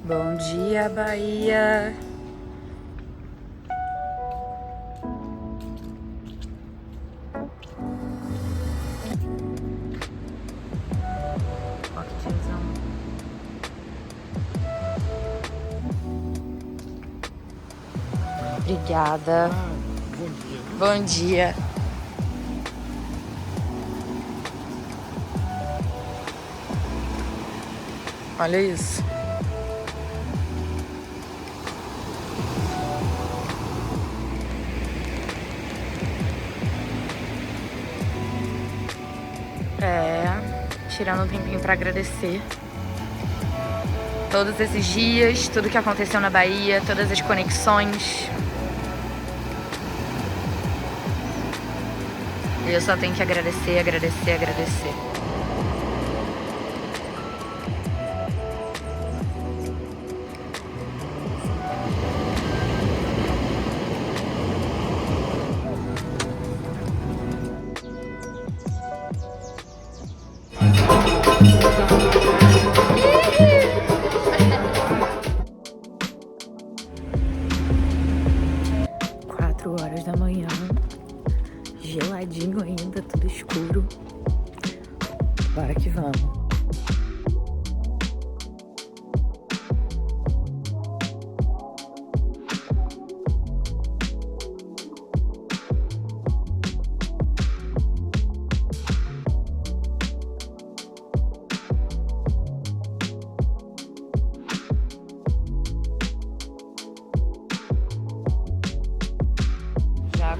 Bom dia, Bahia. Ó, que tiozão. Obrigada. Bom dia. Olha isso. Tirando um tempinho pra agradecer todos esses dias, tudo que aconteceu na Bahia, todas as conexões. Eu só tenho que agradecer, agradecer, agradecer. Horas da manhã, geladinho ainda, tudo escuro. Bora que vamos.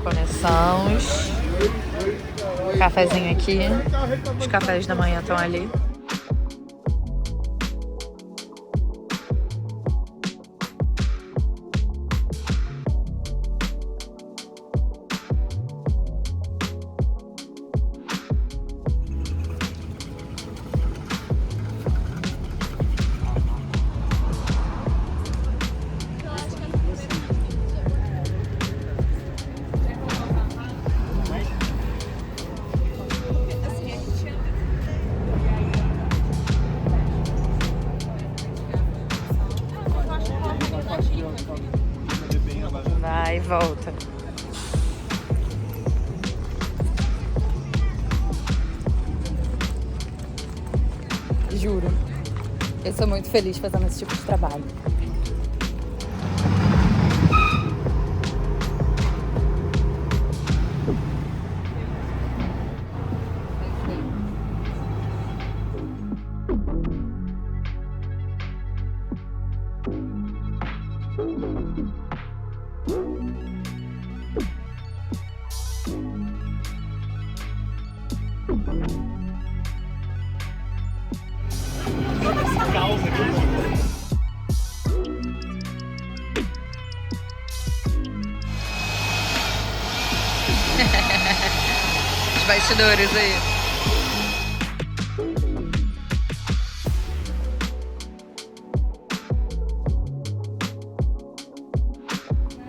Começamos. Cafezinho aqui. Os cafés da manhã estão ali. Vai e volta. Juro, eu sou muito feliz fazendo esse tipo de trabalho. Os bastidores aí.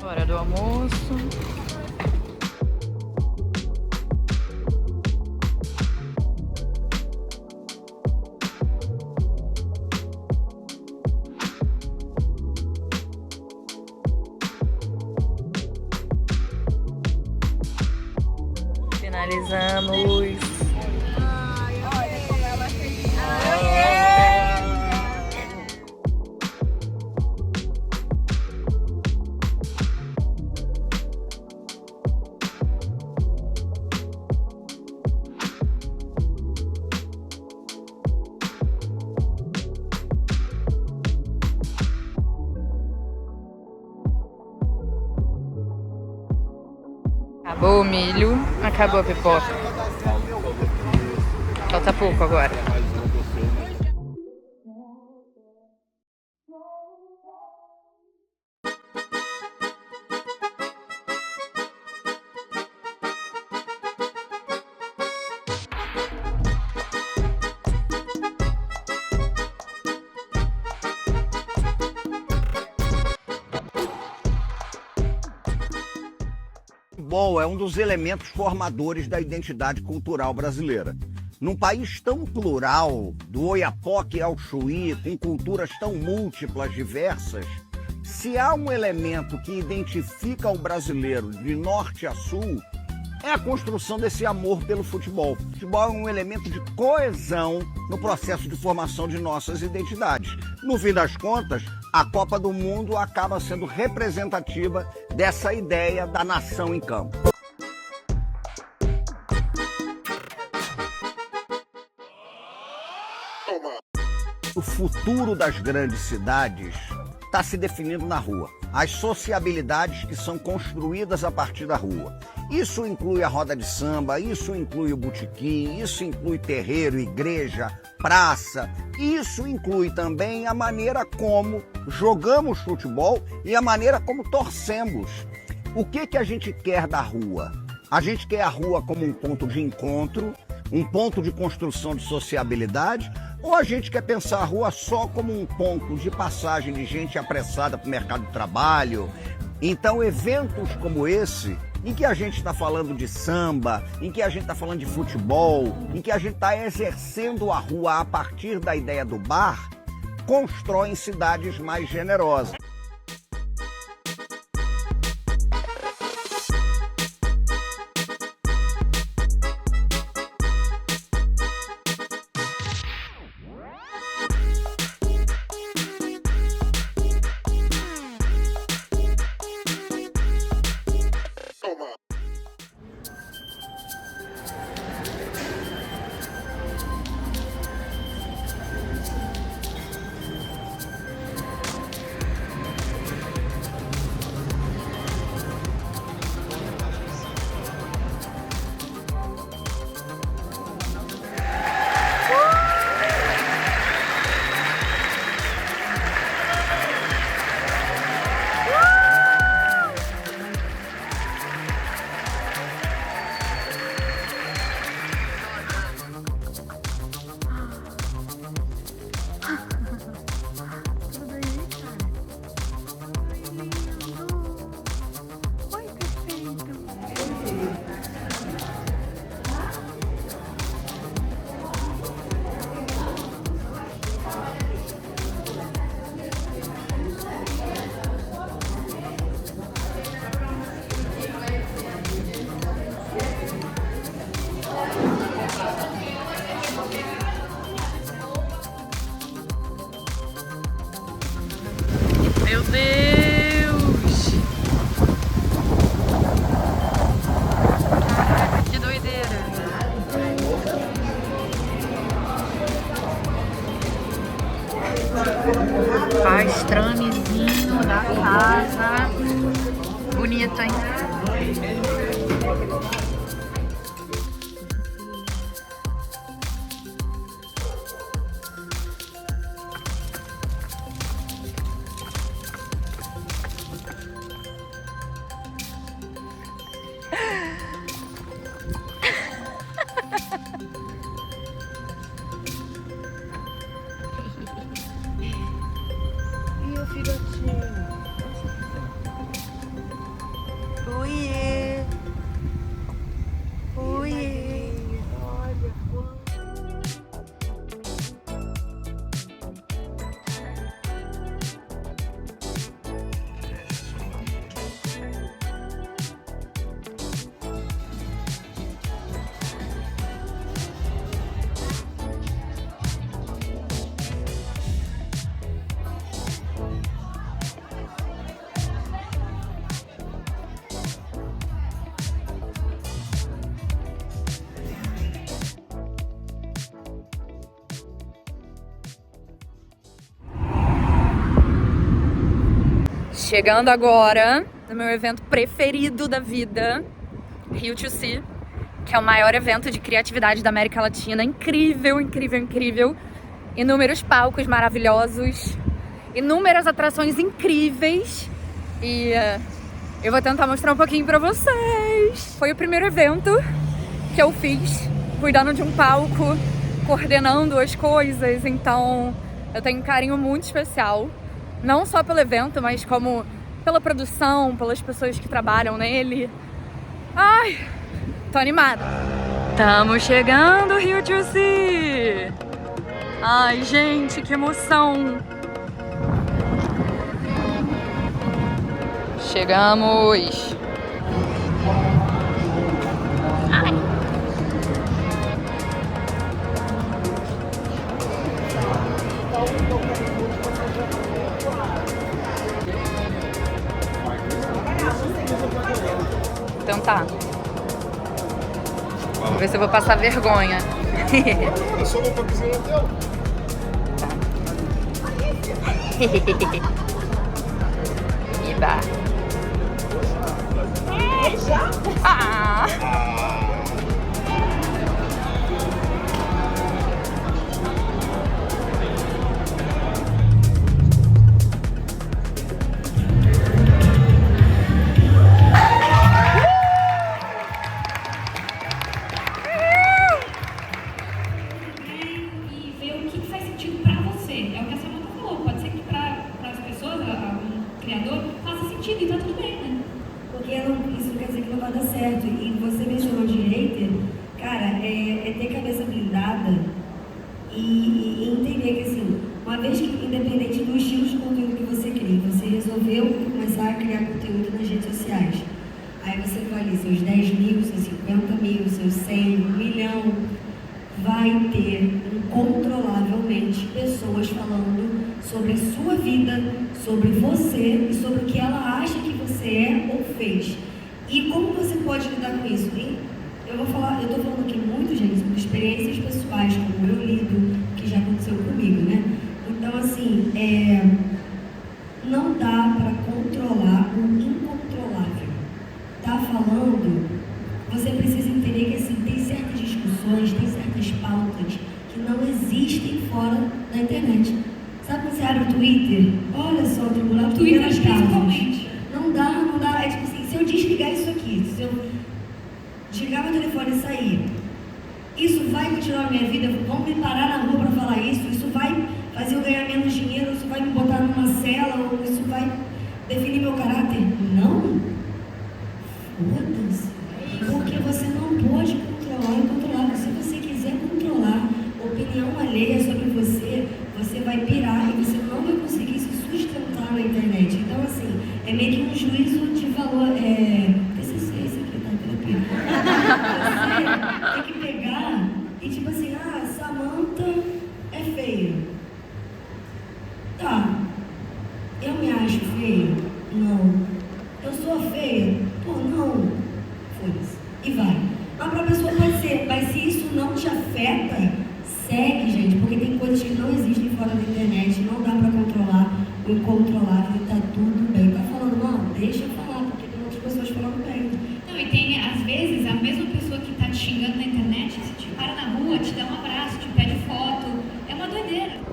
Hora do almoço. Finalizamos. Olha como ela fez. Acabou o milho, acabou a pipoca. Falta pouco agora. futebol é um dos elementos formadores da identidade cultural brasileira. Num país tão plural, do Oiapoque ao Chuí, com culturas tão múltiplas, diversas, se há um elemento que identifica o brasileiro de norte a sul, é a construção desse amor pelo futebol. O futebol é um elemento de coesão no processo de formação de nossas identidades. No fim das contas, a Copa do Mundo acaba sendo representativa dessa ideia da nação em campo. O futuro das grandes cidades está se definindo na rua. As sociabilidades que são construídas a partir da rua. Isso inclui a roda de samba, isso inclui o botequim, isso inclui terreiro, igreja, praça. Isso inclui também a maneira como jogamos futebol e a maneira como torcemos. O que a gente quer da rua? A gente quer a rua como um ponto de encontro, um ponto de construção de sociabilidade, ou a gente quer pensar a rua só como um ponto de passagem de gente apressada para o mercado de trabalho? Então, eventos como esse, em que a gente está falando de samba, em que a gente está falando de futebol, em que a gente está exercendo a rua a partir da ideia do bar, constroem cidades mais generosas. Meu Deus! Que doideira! Pastramezinho da casa. Bonito, hein? Oiê! Oiê! Olha Chegando agora no meu evento preferido da vida, Rio to See, que é o maior evento de criatividade da América Latina. Incrível, incrível, incrível. Inúmeros palcos maravilhosos, inúmeras atrações incríveis. E eu vou tentar mostrar um pouquinho pra vocês. Foi o primeiro evento que eu fiz, cuidando de um palco, coordenando as coisas. Então eu tenho um carinho muito especial. Não só pelo evento, mas como pela produção, pelas pessoas que trabalham nele. Ai, tô animada! Estamos chegando, Rio Juicy! Ai, gente, que emoção! Chegamos! Ai. Então tá. Vamos ver se eu vou passar vergonha. Eu só vou pra piscina no hotel. Iba. Ah. E tá tudo bem, né? Porque isso não quer dizer que não vai dar certo. E você mencionou de hater, cara, é ter cabeça blindada e entender que, assim, uma vez que, independente do estilo de conteúdo que você cria, você resolveu começar a criar conteúdo nas redes sociais. Aí você vai ali, seus 10 mil, seus 50 mil, seus 100, 1 milhão, vai ter incontrolavelmente pessoas falando sobre a sua vida, sobre você e sobre o que ela acha que você é ou fez. E como você pode lidar com isso? Hein? Eu estou falando aqui muito, gente, sobre experiências pessoais, como eu lido, que já aconteceu comigo, né? Então, assim, não dá para controlar o incontrolável. Tá falando, você precisa entender que, assim, tem certas discussões, tem certas pautas que não existem fora da internet. Sabe quando você abre o Twitter? Olha só, o tribunal de Twitter principalmente. Não dá. É tipo assim, se eu desligar isso aqui, se eu desligar meu telefone e sair, isso vai continuar na minha vida? Vão me parar na rua para falar isso? Isso vai fazer eu ganhar menos dinheiro? Isso vai me botar numa cela? Ou isso vai definir meu caráter? Não. Foda-se. Porque você não pode controlar o incontrolável. Se você quiser controlar a opinião alheia sobre você, você vai pirar e você não vai conseguir se sustentar na internet. Então, assim, é meio que um juízo de valor. TCC, esse aqui tá terapia. Você tem que pegar e, tipo assim, Samantha é feia. Tá. Eu me acho feia? Não. Eu sou feia? Pô, não. Foda-se. E vai. Mas pra pessoa pode ser, mas se isso não te afeta, segue, gente, porque tem coisas que não existem fora da internet, não dá pra controlar o incontrolável e tá tudo bem. Tá falando mal? Deixa eu falar, porque tem outras pessoas falando bem. Não, e tem, às vezes, a mesma pessoa que tá te xingando na internet, se te para na rua, te dá um abraço, te pede foto, é uma doideira.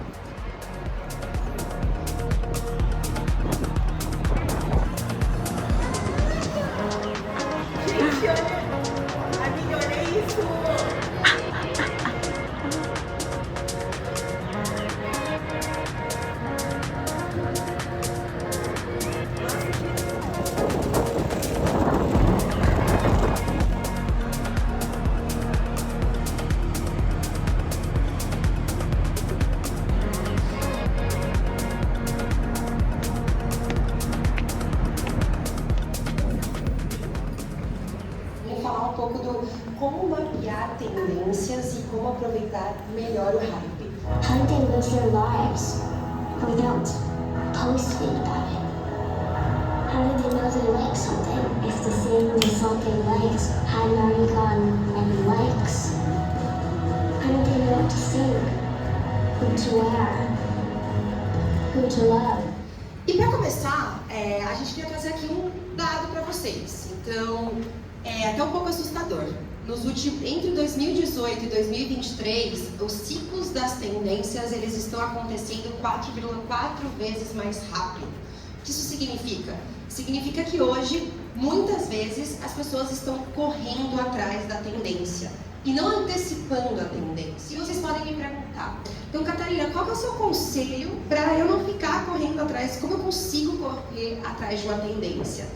Gente, amiga, olha isso! Como mapear tendências e como aproveitar melhor o hype. How they live their lives without posting about it. How do they know they like something if the thing they thought they liked hadn't already gotten any likes? How do they know what to think, who to wear, who to love? E para começar, a gente queria trazer aqui um dado para vocês. Então, é até um pouco assustador. Entre 2018 e 2023, os ciclos das tendências eles estão acontecendo 4,4 vezes mais rápido. O que isso significa? Significa que hoje, muitas vezes, as pessoas estão correndo atrás da tendência e não antecipando a tendência. E vocês podem me perguntar, então, Catarina, qual que é o seu conselho para eu não ficar correndo atrás? Como eu consigo correr atrás de uma tendência?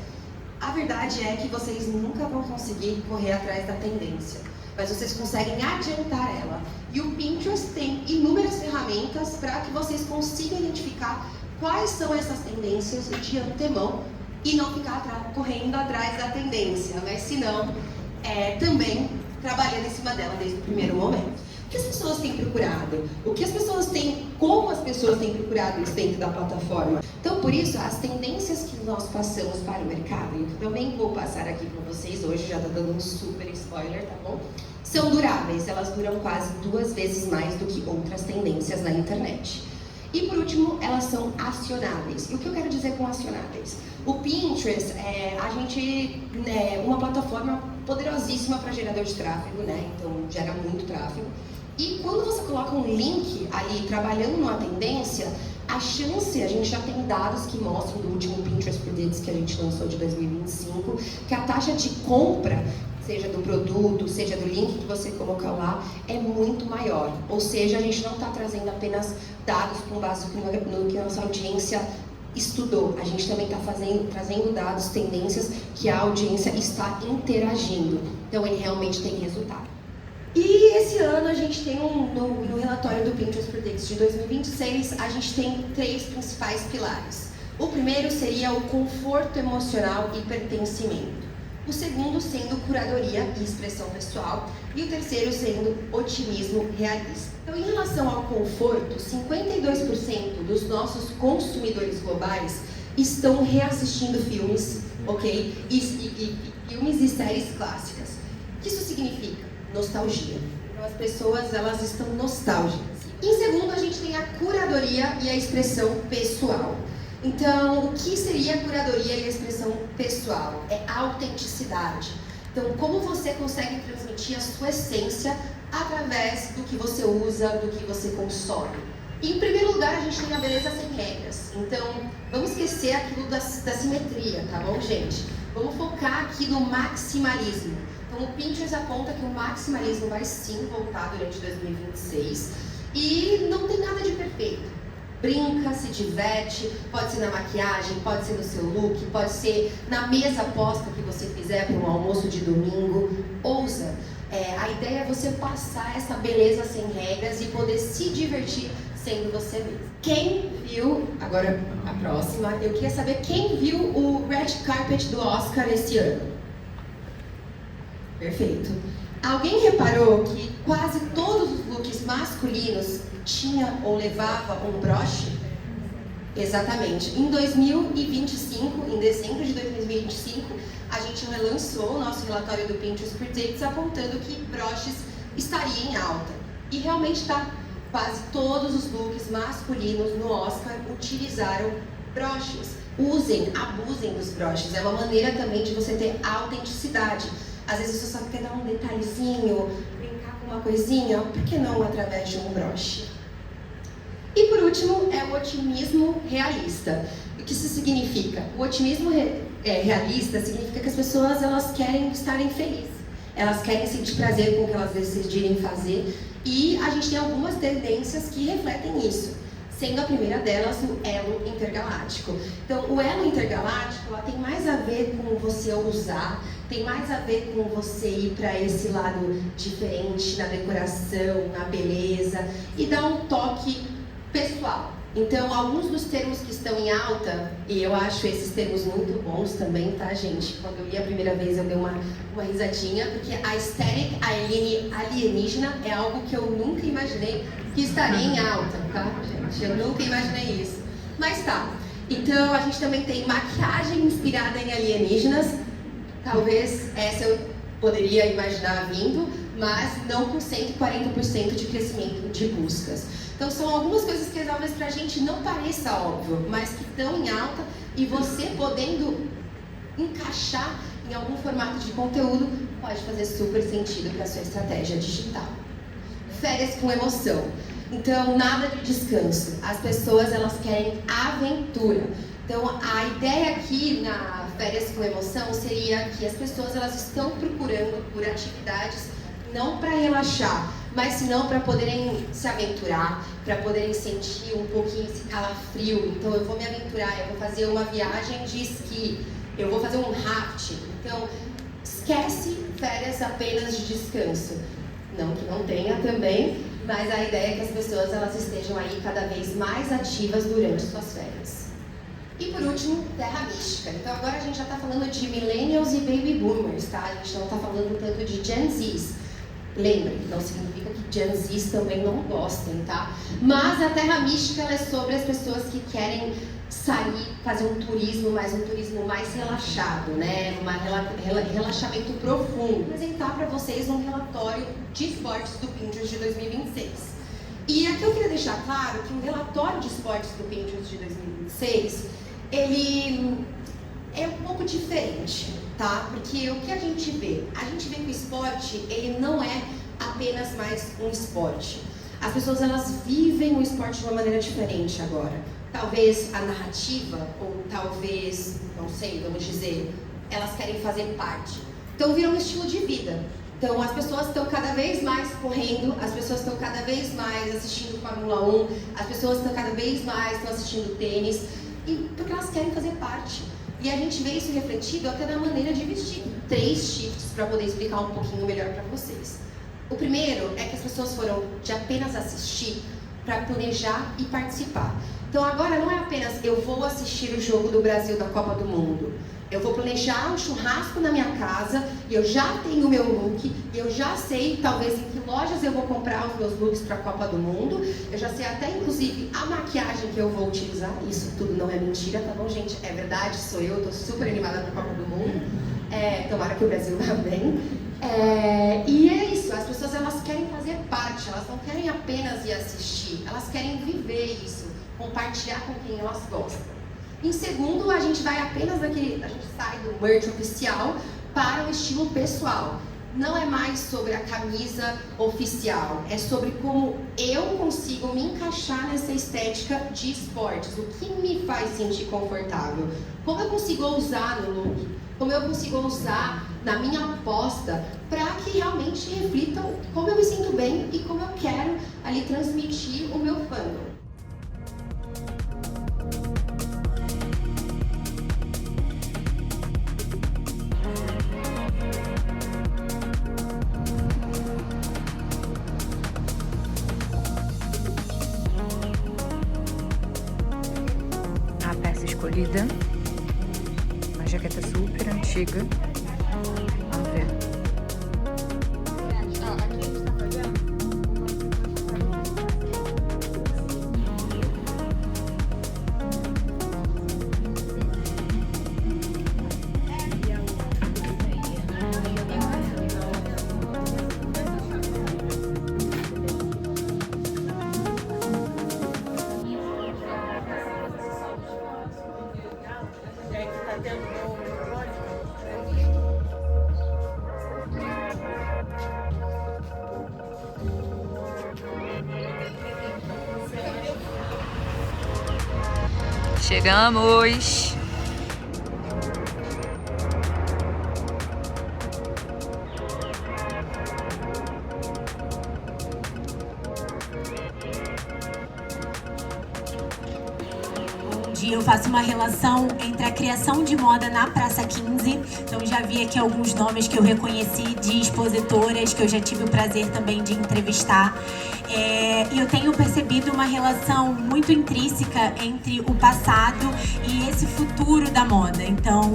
A verdade é que vocês nunca vão conseguir correr atrás da tendência. mas vocês conseguem adiantar ela. E o Pinterest tem inúmeras ferramentas para que vocês consigam identificar quais são essas tendências de antemão e não ficar correndo atrás da tendência, mas se não, também trabalhando em cima dela desde o primeiro momento. O que as pessoas têm procurado? Como as pessoas têm procurado isso dentro da plataforma? Então, por isso, as tendências que nós passamos para o mercado, e eu também vou passar aqui para vocês hoje, já está dando um super spoiler, tá bom? São duráveis, elas duram quase 2 vezes mais do que outras tendências na internet. E por último, elas são acionáveis. E o que eu quero dizer com acionáveis? O Pinterest é uma plataforma poderosíssima para gerador de tráfego, né? Então gera muito tráfego. E quando você coloca um link ali trabalhando numa tendência, a gente já tem dados que mostram do último Pinterest Predicts que a gente lançou de 2025, que a taxa de compra, seja do produto, seja do link que você colocar lá, é muito maior. Ou seja, a gente não está trazendo apenas dados com base no que a nossa audiência estudou. A gente também está trazendo dados, tendências que a audiência está interagindo. Então, ele realmente tem resultado. E esse ano a gente tem no relatório do Pinterest Predicts de 2026, a gente tem 3 principais pilares. O primeiro seria o conforto emocional e pertencimento. O segundo sendo curadoria e expressão pessoal. E o terceiro sendo otimismo realista. Então, em relação ao conforto, 52% dos nossos consumidores globais estão reassistindo filmes, ok? E filmes e séries clássicas. O que isso significa? Nostalgia. Então, as pessoas, elas estão nostálgicas. Em segundo, a gente tem a curadoria e a expressão pessoal. Então, o que seria a curadoria e a expressão pessoal? É a autenticidade. Então, como você consegue transmitir a sua essência através do que você usa, do que você consome? E, em primeiro lugar, a gente tem a beleza sem regras. Então, vamos esquecer aquilo da simetria, tá bom, gente? Vamos focar aqui no maximalismo. Então, o Pinterest aponta que o maximalismo vai sim voltar durante 2026 e não tem nada de perfeito. Brinca, se diverte, pode ser na maquiagem, pode ser no seu look, pode ser na mesa posta que você fizer para um almoço de domingo. Ousa. A ideia é você passar essa beleza sem regras e poder se divertir sendo você mesmo. Quem viu, agora a próxima, eu queria saber quem viu o Red Carpet do Oscar esse ano. Perfeito. Alguém reparou que quase todos os looks masculinos tinha ou levava um broche? Exatamente. Em 2025, em dezembro de 2025, a gente relançou o nosso relatório do Pinterest Predicts apontando que broches estariam em alta. E realmente está. Quase todos os looks masculinos no Oscar utilizaram broches. Usem, abusem dos broches. É uma maneira também de você ter autenticidade. Às vezes você só quer dar um detalhezinho, brincar com uma coisinha, por que não através de um broche? E por último, é o otimismo realista. O que isso significa? O otimismo realista significa que as pessoas elas querem estarem felizes. Elas querem sentir prazer com o que elas decidirem fazer. E a gente tem algumas tendências que refletem isso. Sendo a primeira delas o elo intergaláctico. Então, o elo intergaláctico ela tem mais a ver com você ousar, tem mais a ver com você ir para esse lado diferente na decoração, na beleza e dar um toque pessoal. Então, alguns dos termos que estão em alta, e eu acho esses termos muito bons também, tá, gente? Quando eu li a primeira vez, eu dei uma risadinha, porque a aesthetic alienígena é algo que eu nunca imaginei que estaria em alta, tá, gente? Eu nunca imaginei isso. Mas tá. Então, a gente também tem maquiagem inspirada em alienígenas. Talvez essa eu poderia imaginar vindo, mas não com 140% de crescimento de buscas. Então são algumas coisas que talvez pra gente não pareça óbvio, mas que estão em alta e você podendo encaixar em algum formato de conteúdo pode fazer super sentido para a sua estratégia digital. Férias com emoção. Então nada de descanso. As pessoas elas querem aventura. Então a ideia aqui na Férias com Emoção seria que as pessoas elas estão procurando por atividades não para relaxar, mas senão para poderem se aventurar, para poderem sentir um pouquinho esse calafrio. Então eu vou me aventurar, eu vou fazer uma viagem de esqui, eu vou fazer um rafting. Então esquece férias apenas de descanso. Não que não tenha também, mas a ideia é que as pessoas elas estejam aí cada vez mais ativas durante suas férias. E por último, terra mística. Então agora a gente já está falando de millennials e baby boomers, tá? A gente não está falando tanto de Gen Zs. Lembrem, não significa que Gen Zs também não gostem, tá? Mas a terra mística ela é sobre as pessoas que querem sair, fazer um turismo mais relaxado, né? Relaxamento profundo. Vou apresentar para vocês um relatório de esportes do Pinterest de 2026. E aqui eu queria deixar claro que o relatório de esportes do Pinterest de 2026, ele é um pouco diferente, tá? Porque o que a gente vê? A gente vê que o esporte, ele não é apenas mais um esporte. As pessoas, elas vivem o esporte de uma maneira diferente agora. Talvez a narrativa, ou talvez, não sei, vamos dizer, elas querem fazer parte. Então vira um estilo de vida. Então as pessoas estão cada vez mais correndo, as pessoas estão cada vez mais assistindo Fórmula 1, as pessoas estão cada vez mais assistindo tênis, e porque elas querem fazer parte. E a gente vê isso refletido até na maneira de vestir. 3 shifts para poder explicar um pouquinho melhor para vocês. O primeiro é que as pessoas foram de apenas assistir para planejar e participar. Então agora não é apenas eu vou assistir o jogo do Brasil da Copa do Mundo. Eu vou planejar um churrasco na minha casa e eu já tenho o meu look, e eu já sei talvez em que lojas eu vou comprar os meus looks para a Copa do Mundo. Eu já sei até inclusive a maquiagem que eu vou utilizar. Isso tudo não é mentira, tá bom, gente? É verdade, sou eu, tô super animada para a Copa do Mundo. Tomara que o Brasil vá bem. E é isso, as pessoas elas querem fazer parte, elas não querem apenas ir assistir, elas querem viver isso, compartilhar com quem elas gostam. Em segundo, a gente vai apenas a gente sai do merch oficial para o estilo pessoal. Não é mais sobre a camisa oficial, é sobre como eu consigo me encaixar nessa estética de esportes, o que me faz sentir confortável, como eu consigo usar no look, como eu consigo usar na minha aposta, para que realmente reflitam como eu me sinto bem e como eu quero ali transmitir o meu fandom. A peça escolhida, uma jaqueta super antiga. Vamos ver. Aqui a gente tá fazendo Chegamos! Eu faço uma relação entre a criação de moda na Praça 15. Então já vi aqui alguns nomes que eu reconheci de expositoras que eu já tive o prazer também de entrevistar. E eu tenho percebido uma relação muito intrínseca entre o passado e esse futuro da moda. Então,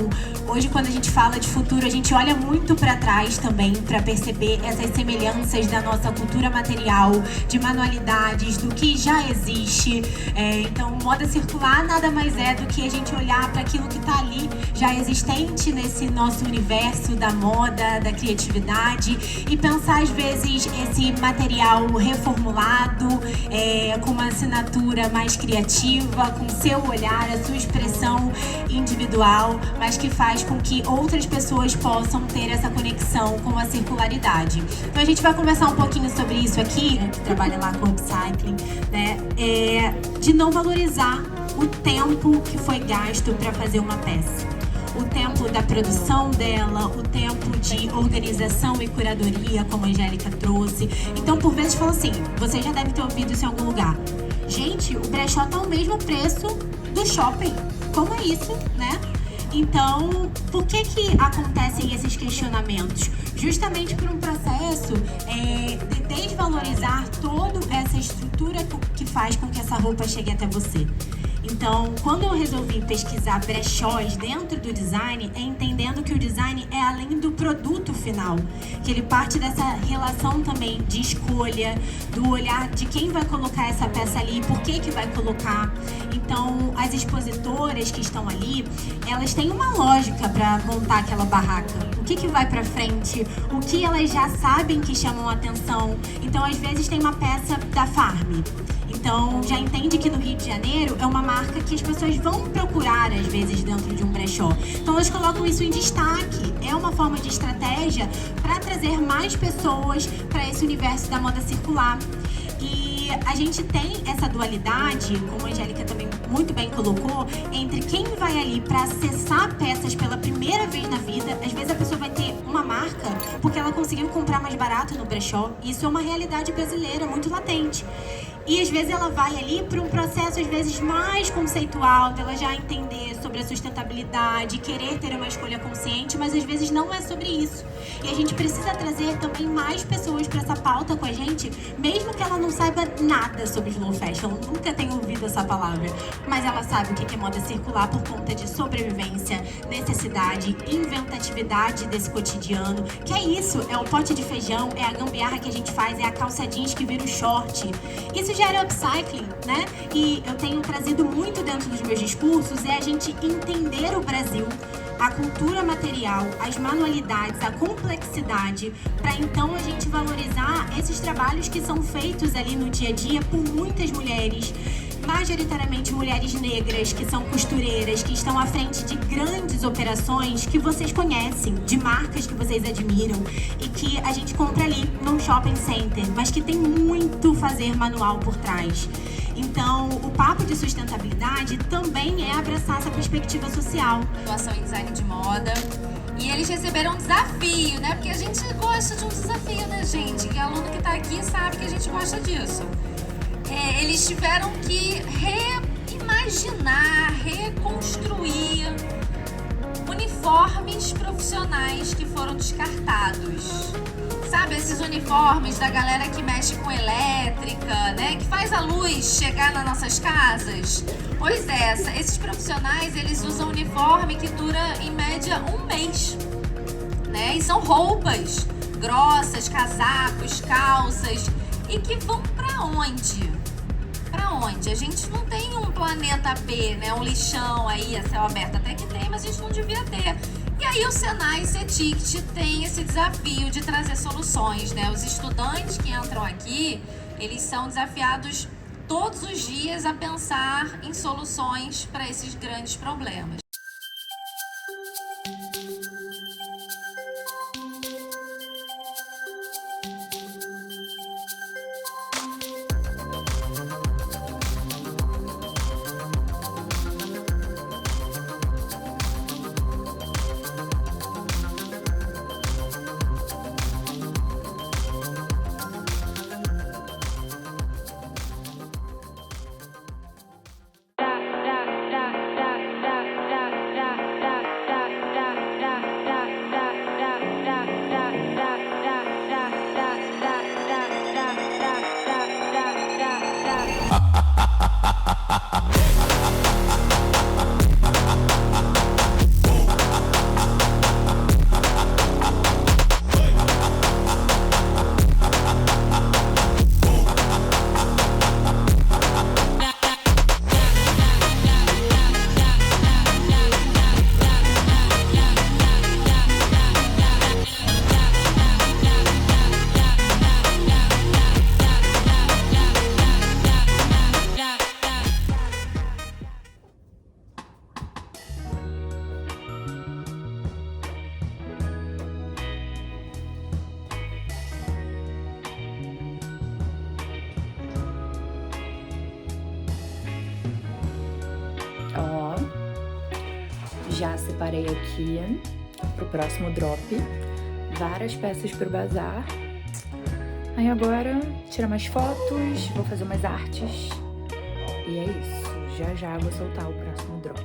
hoje quando a gente fala de futuro, a gente olha muito para trás também para perceber essas semelhanças da nossa cultura material, de manualidades, do que já existe. Então, moda circular nada mais é do que a gente olhar para aquilo que está ali já existente nesse nosso universo da moda, da criatividade, e pensar às vezes esse material reformulado, com uma assinatura mais criativa, com seu olhar, a sua expressão individual, mas que faz com que outras pessoas possam ter essa conexão com a circularidade. Então a gente vai conversar um pouquinho sobre isso aqui, que trabalha lá com upcycling, né? De não valorizar o tempo que foi gasto para fazer uma peça. O tempo da produção dela, o tempo de organização e curadoria, como a Angélica trouxe. Então, por vezes, fala assim, você já deve ter ouvido isso em algum lugar. Gente, o brechó tá ao mesmo preço do shopping. Como é isso, né? Então, por que acontecem esses questionamentos? Justamente por um processo de desvalorizar toda essa estrutura que faz com que essa roupa chegue até você. Então, quando eu resolvi pesquisar brechós dentro do design, é entendendo que o design é além do produto final, que ele parte dessa relação também de escolha, do olhar de quem vai colocar essa peça ali, por que vai colocar. Então, as expositoras que estão ali, elas têm uma lógica para montar aquela barraca. O que vai para frente, o que elas já sabem que chamam a atenção. Então, às vezes, tem uma peça da Farm. Então, já entende que no Rio de Janeiro é uma marca que as pessoas vão procurar, às vezes, dentro de um brechó. Então, elas colocam isso em destaque. É uma forma de estratégia para trazer mais pessoas para esse universo da moda circular. E a gente tem essa dualidade, como a Angélica também muito bem colocou, entre quem vai ali para acessar peças pela primeira vez na vida. Às vezes a pessoa vai ter uma marca porque ela conseguiu comprar mais barato no brechó. Isso é uma realidade brasileira muito latente. E às vezes ela vai ali para um processo às vezes mais conceitual, dela já entender sobre a sustentabilidade, querer ter uma escolha consciente, mas às vezes não é sobre isso. E a gente precisa trazer também mais pessoas para essa pauta com a gente, mesmo que ela não saiba nada sobre slow fashion, nunca tenha ouvido essa palavra, mas ela sabe o que é moda circular por conta de sobrevivência, necessidade, inventatividade desse cotidiano, que é isso, é o pote de feijão, é a gambiarra que a gente faz, é a calça jeans que vira o short. Isso gera upcycling, né? E eu tenho trazido muito dentro dos meus discursos é a gente entender o Brasil, a cultura material, as manualidades, a complexidade, para então a gente valorizar esses trabalhos que são feitos ali no dia a dia por muitas mulheres, majoritariamente mulheres negras, que são costureiras, que estão à frente de grandes operações que vocês conhecem, de marcas que vocês admiram e que a gente compra ali num shopping center, mas que tem muito fazer manual por trás. Então, o papo de sustentabilidade também é abraçar essa perspectiva social. Atuação em design de moda. E eles receberam um desafio, né? Porque a gente gosta de um desafio, né, gente? Que aluno que tá aqui sabe que a gente gosta disso. Eles tiveram que reimaginar, reconstruir uniformes profissionais que foram descartados. Sabe, esses uniformes da galera que mexe com elétrica, né? Que faz a luz chegar nas nossas casas. Pois é, esses profissionais, eles usam uniforme que dura, em média, 1 mês. Né? E são roupas grossas, casacos, calças. E que vão pra onde? Pra onde? A gente não tem um planeta B, né? Um lixão aí a céu aberto. Até que tem, mas a gente não devia ter. E aí o Senai CETICT tem esse desafio de trazer soluções, né? Os estudantes que entram aqui, eles são desafiados todos os dias a pensar em soluções para esses grandes problemas. Já separei aqui pro próximo drop várias peças pro bazar. Aí agora tirar mais fotos, vou fazer umas artes e é isso. Já vou soltar o próximo drop.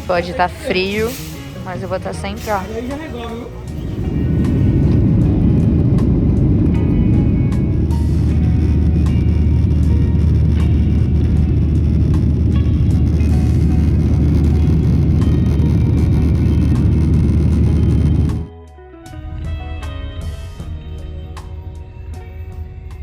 Pode estar frio, mas eu vou estar sempre, ó,